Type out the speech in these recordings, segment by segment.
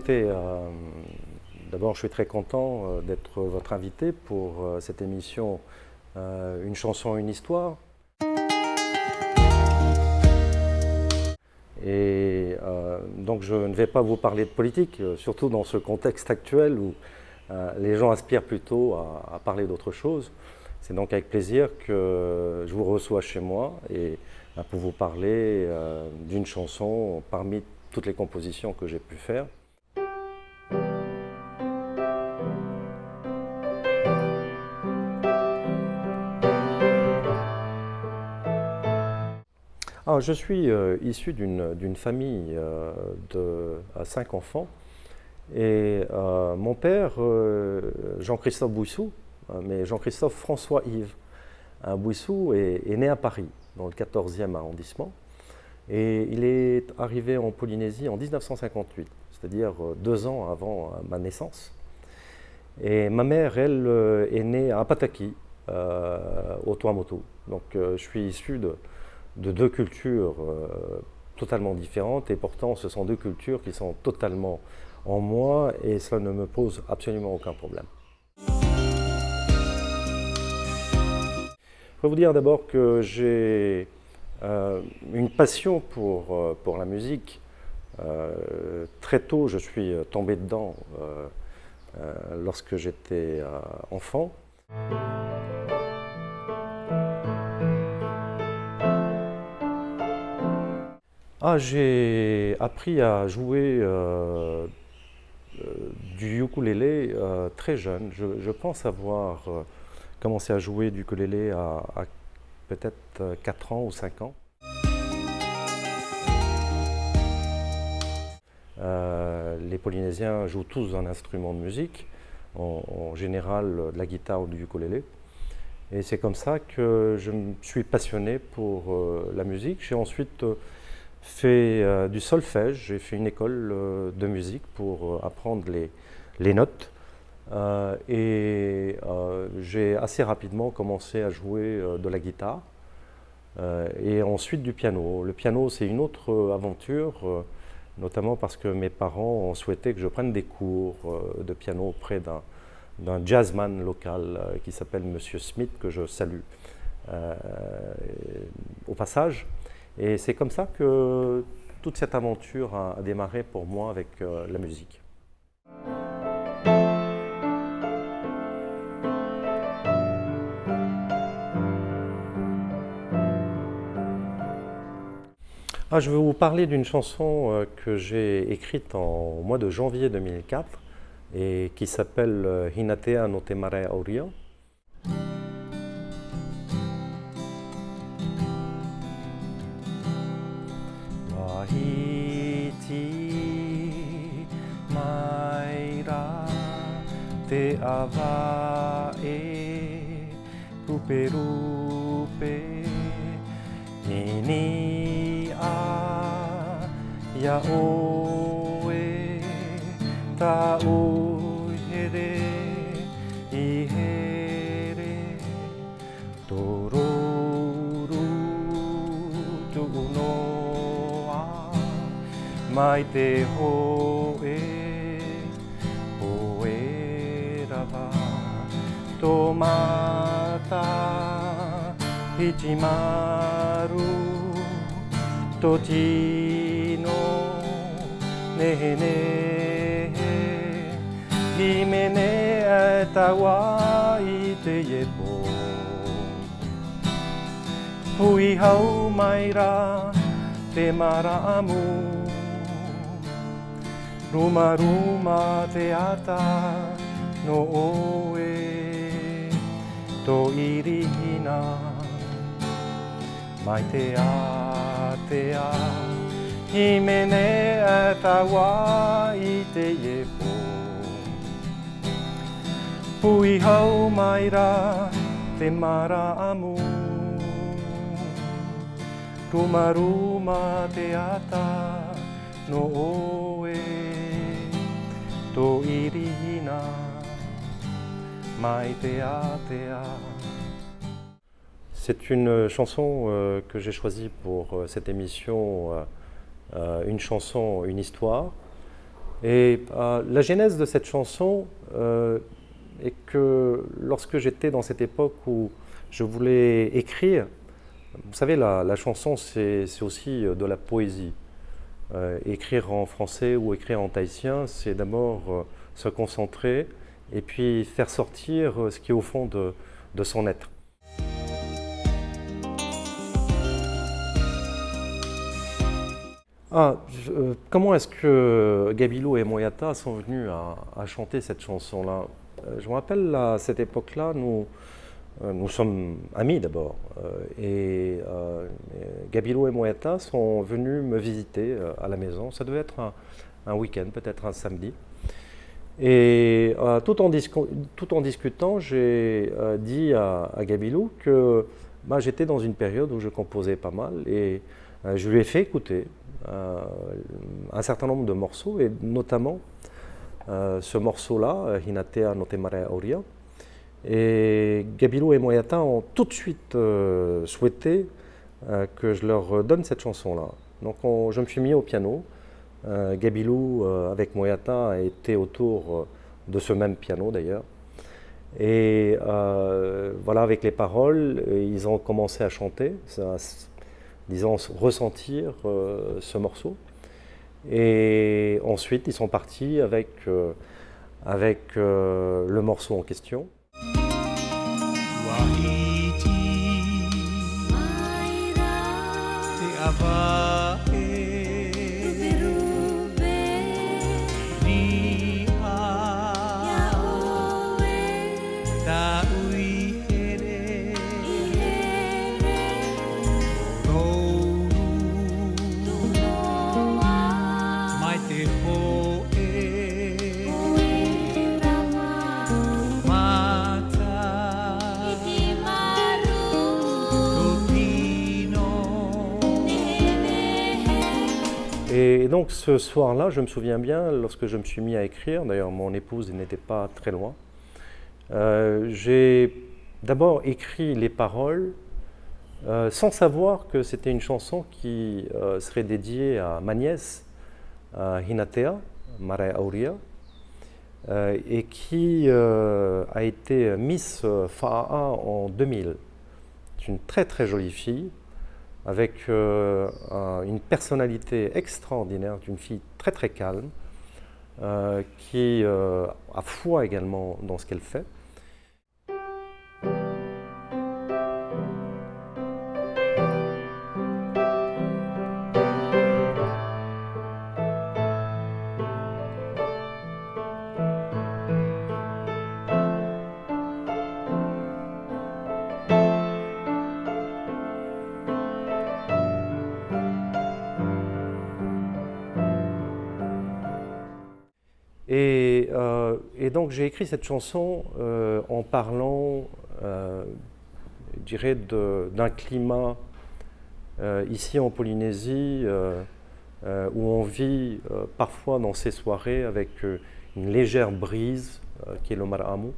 écoutez, d'abord je suis très content d'être votre invité pour cette émission Une chanson, une histoire. Et donc je ne vais pas vous parler de politique, surtout dans ce contexte actuel où les gens aspirent plutôt à parler d'autre chose. C'est donc avec plaisir que je vous reçois chez moi et pour vous parler d'une chanson parmi toutes les compositions que j'ai pu faire. Alors, je suis issu d'une famille à 5 enfants et mon père, Jean-Christophe Bouissou, mais Jean-Christophe François-Yves Bouissou est né à Paris, dans le 14e arrondissement, et il est arrivé en Polynésie en 1958, c'est-à-dire 2 ans avant ma naissance. Et ma mère, elle, est née à Apataki, au Tuamotu. Donc je suis issu de 2 cultures totalement différentes, et pourtant ce sont 2 cultures qui sont totalement en moi, et cela ne me pose absolument aucun problème. Je peux vous dire d'abord que j'ai une passion pour la musique. Très tôt, je suis tombé dedans lorsque j'étais enfant. J'ai appris à jouer du ukulélé très jeune. Je pense avoir commencé à jouer du ukulélé à peut-être 4 ans ou 5 ans. Les Polynésiens jouent tous un instrument de musique, en général de la guitare ou du ukulélé. Et c'est comme ça que je me suis passionné pour la musique. J'ai ensuite fait du solfège, j'ai fait une école de musique pour apprendre les notes. J'ai assez rapidement commencé à jouer de la guitare et ensuite du piano. Le piano, c'est une autre aventure, notamment parce que mes parents ont souhaité que je prenne des cours de piano auprès d'un jazzman local qui s'appelle Monsieur Smith, que je salue au passage. Et c'est comme ça que toute cette aventure a démarré pour moi avec la musique. Je vais vous parler d'une chanson que j'ai écrite au mois de janvier 2004 et qui s'appelle Hinatea no te mare auria. Wahiti maira te awa e rupe rupe nini ya oe ta uhere i here tororu tu'unoa mai te hoe hoe rawa tomata hichimaru totino nehe nehe hime ne atawa i te iepo hui hau mai rā te maraamu ruma ruma te ata no oe to irihina mai te a hime ne atawa i te iepo pui hau mai rā te maraamu ruma ruma te ata no oe to irihina mai te a C'est une chanson que j'ai choisie pour cette émission Une chanson, une histoire. Et la genèse de cette chanson est que lorsque j'étais dans cette époque où je voulais écrire, vous savez, la chanson c'est aussi de la poésie. Écrire en français ou écrire en tahitien, c'est d'abord se concentrer et puis faire sortir ce qui est au fond de son être. Comment est-ce que Gabilou et Moyata sont venus à chanter cette chanson-là? Je me rappelle à cette époque-là, nous sommes amis d'abord. Gabilou et Moyata sont venus me visiter à la maison. Ça devait être un week-end, peut-être un samedi. Et tout en discutant, j'ai dit à Gabilou que j'étais dans une période où je composais pas mal et je lui ai fait écouter un certain nombre de morceaux et notamment ce morceau-là, Hinatea no Te Marea Auria. Et Gabilou et Moyata ont tout de suite souhaité que je leur donne cette chanson-là. Donc je me suis mis au piano. Gabilou avec Moyata était autour de ce même piano d'ailleurs. Et voilà, avec les paroles, ils ont commencé à chanter, disons ressentir ce morceau. Et ensuite, ils sont partis avec le morceau en question. Et donc ce soir-là, je me souviens bien, lorsque je me suis mis à écrire, d'ailleurs mon épouse n'était pas très loin, j'ai d'abord écrit les paroles sans savoir que c'était une chanson qui serait dédiée à ma nièce, Hinatea, Marea Auria, et qui a été Miss Fa'a en 2000. C'est une très très jolie fille, avec une personnalité extraordinaire, une fille très très calme, qui a foi également dans ce qu'elle fait. Et donc j'ai écrit cette chanson en parlant, je dirais, d'un climat ici en Polynésie où on vit parfois dans ces soirées avec une légère brise qui est le Maramu,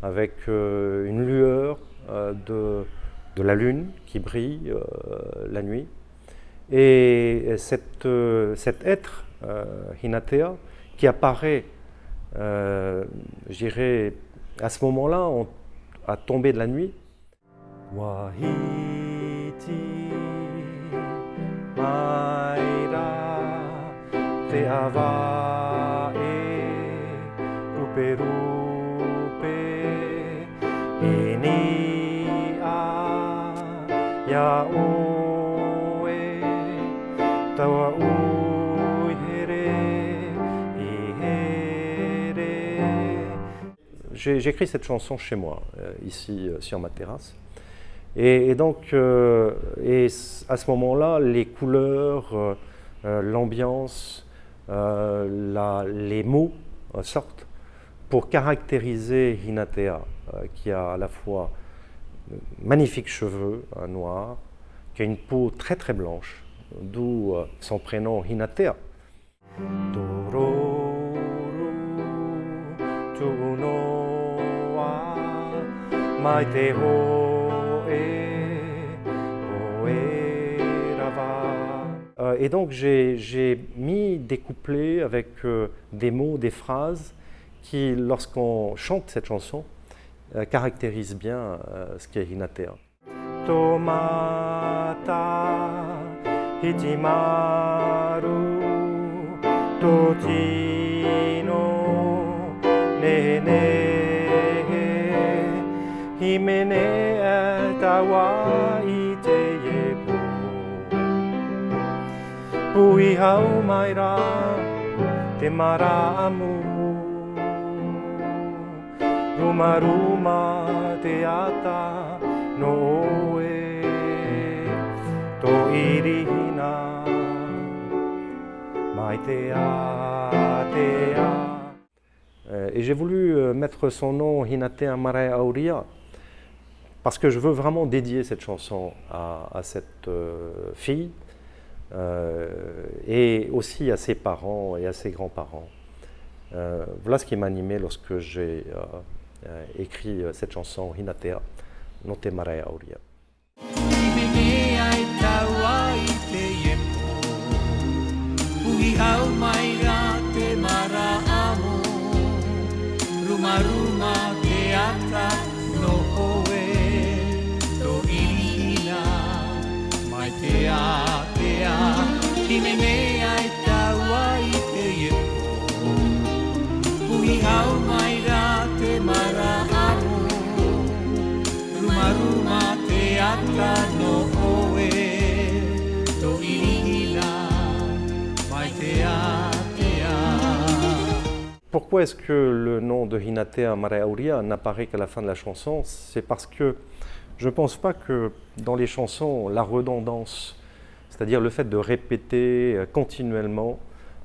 avec une lueur de la lune qui brille la nuit. Et cet être, Hinatea, qui apparaît, je dirais, à ce moment-là, à tomber de la nuit. Wahiti, Maira, Te Avae, Rupe Rupe, Inia, Yaoe, Tawa J'écris cette chanson chez moi, ici sur ma terrasse. Et donc, à ce moment-là, les couleurs, l'ambiance, les mots sortent pour caractériser Hinatea, qui a à la fois magnifiques cheveux noirs, qui a une peau très très blanche, d'où son prénom Hinatea. Et donc j'ai mis des couplets avec des mots, des phrases qui, lorsqu'on chante cette chanson, caractérisent bien ce qu'est Hinatea. Tomata hijimaru tochi no ne hime ne atawa ite yebo pui hau mai ra te maramu ruma ruma te ata no oe to irihina mai te a te a. Et j'ai voulu mettre son nom Hinatea Marae Auria parce que je veux vraiment dédier cette chanson à cette fille et aussi à ses parents et à ses grands-parents. Voilà ce qui m'a animé lorsque j'ai écrit cette chanson Hinatea no te Marae Auria. Ruma ruma te ata no oe to irina mai te a hime me ai taua i te iepo pui hau mai ra te mara amu ruma ruma te ata no oe to irina mai te a. Pourquoi est-ce que le nom de Hinatea Marae Auria n'apparaît qu'à la fin de la chanson? C'est parce que je ne pense pas que dans les chansons, la redondance, c'est-à-dire le fait de répéter continuellement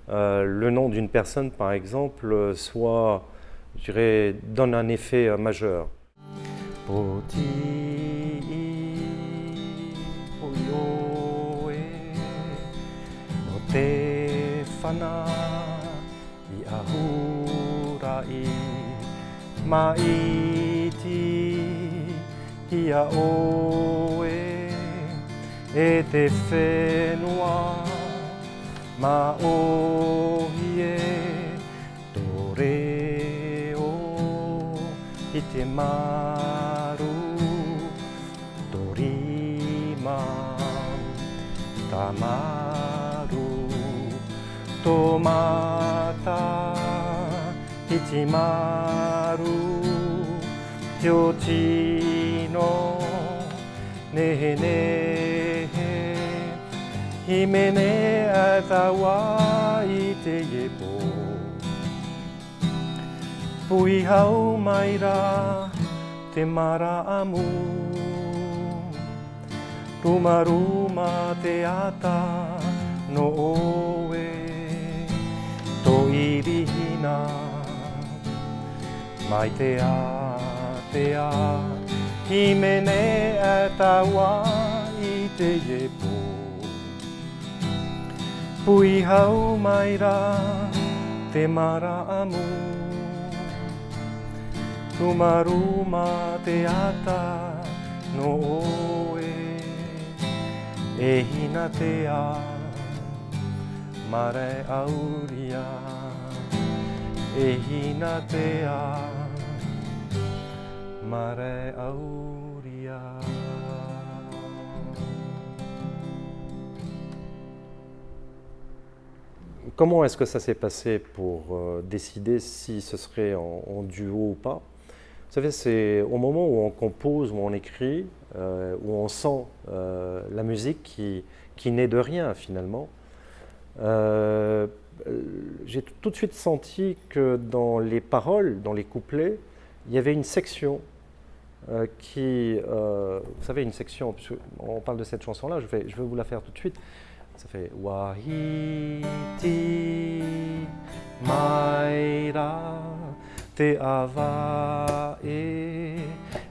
le nom d'une personne, par exemple, soit, je dirais, donne un effet majeur. Ahurai maiti hia oe e te whenua ma ohie tore o i te maru torima tamaru tomata hijimaru tochi no nehe hime ne atawa i te iepo pui hau mai ra te maramu ruma ruma te ata no oe to irihina mai te a hime ne atawa i te iepo pui hau mai ra te maramu ruma ruma te ata no oe e Hinatea Marae Auria e Hinatea Marae Auria. Comment est-ce que ça s'est passé pour décider si ce serait en duo ou pas? Vous savez, c'est au moment où on compose, où on écrit, où on sent la musique qui naît de rien finalement. J'ai tout de suite senti que dans les paroles, dans les couplets, il y avait une section qui, vous savez, une section, on parle de cette chanson-là, je vais vous la faire tout de suite. Ça fait Wahiti Maira Te Ava e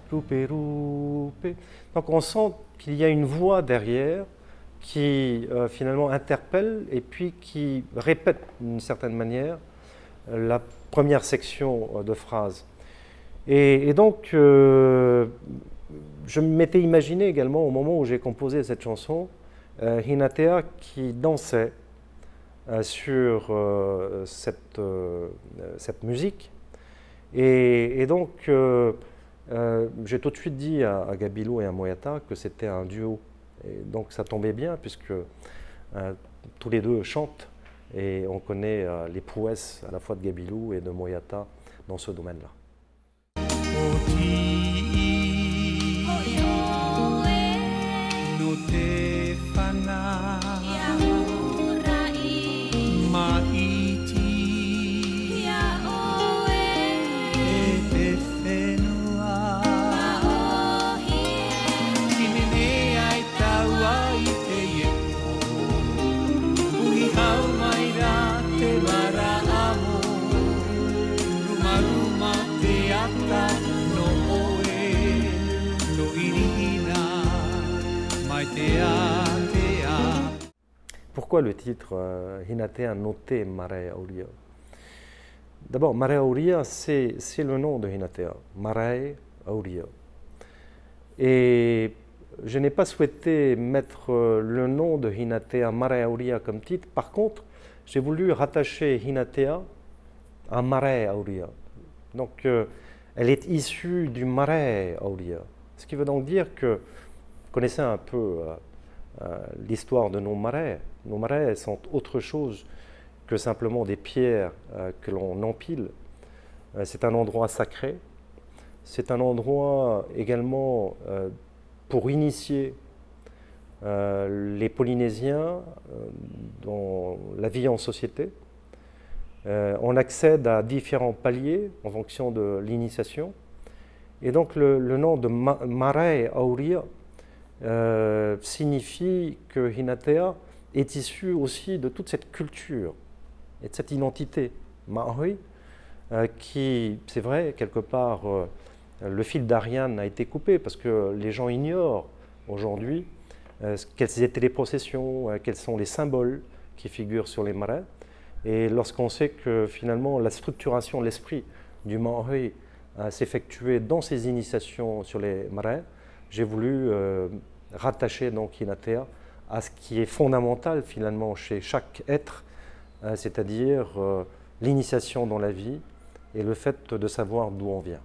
Rupe Rupe. Donc on sent qu'il y a une voix derrière qui finalement interpelle et puis qui répète d'une certaine manière la première section de phrase. Et donc je m'étais imaginé également au moment où j'ai composé cette chanson Hinatea qui dansait sur cette musique. Et donc, j'ai tout de suite dit à Gabilu et à Moyata que c'était un duo. Et donc, ça tombait bien puisque tous les deux chantent et on connaît les prouesses à la fois de Gabilu et de Moyata dans ce domaine-là. Pourquoi le titre Hinatea no te Marae Auria? D'abord, Marae Auria, c'est le nom de Hinatea, Marae Auria. Et je n'ai pas souhaité mettre le nom de Hinatea Marae Auria comme titre. Par contre, j'ai voulu rattacher Hinatea à Marae Auria. Donc, elle est issue du Marae Auria. Ce qui veut donc dire que, vous connaissez un peu l'histoire de nos marais. Nos marais sont autre chose que simplement des pierres que l'on empile. C'est un endroit sacré. C'est un endroit également pour initier les Polynésiens dans la vie en société. On accède à différents paliers en fonction de l'initiation. Et donc le nom de Marae Auria signifie que Hinatea est issu aussi de toute cette culture et de cette identité Maori qui, c'est vrai, quelque part, le fil d'Ariane a été coupé parce que les gens ignorent aujourd'hui quelles étaient les processions, quels sont les symboles qui figurent sur les marais. Et lorsqu'on sait que finalement la structuration de l'esprit du Maori s'effectuait dans ces initiations sur les marais, j'ai voulu rattacher donc Hinatea à ce qui est fondamental finalement chez chaque être, c'est-à-dire l'initiation dans la vie et le fait de savoir d'où on vient.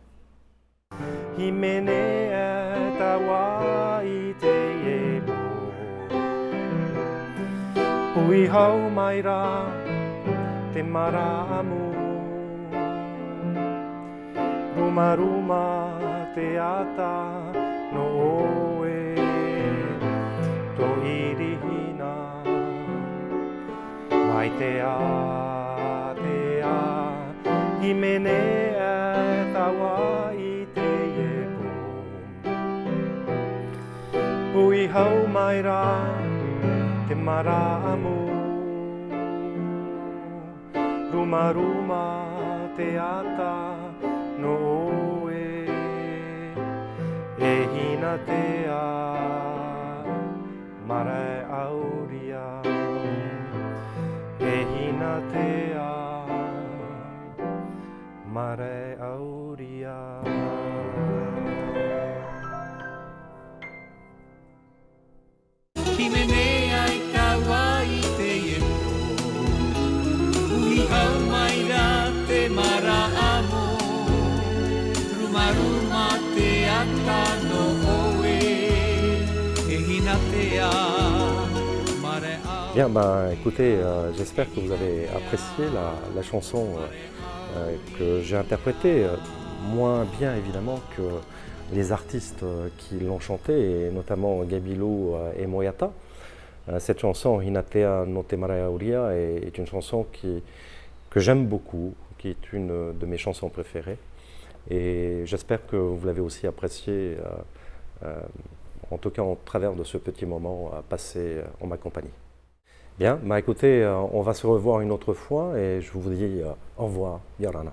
Ruma ruma te ata no oe to irihina mai te a himene e tawa i te iepo pui hau mai ra te maraamu ruma ruma te ata no oe e Hinatea Marae Auria e Hinatea Marae Auria. Himenea i tawa i te iepo ui hau mai ra te maraamu Ruma te ata no oe e Hinatea Marae Auria. Bien, écoutez, j'espère que vous avez apprécié la chanson que j'ai interprétée, moins bien évidemment que les artistes qui l'ont chantée, et notamment Gabilu et Moyata. Cette chanson, Hinatea no te Marae Auria, est une chanson que j'aime beaucoup, qui est une de mes chansons préférées. Et j'espère que vous l'avez aussi appréciée, en tout cas au travers de ce petit moment passé en ma compagnie. Bien, écoutez, on va se revoir une autre fois et je vous dis au revoir, Yorana.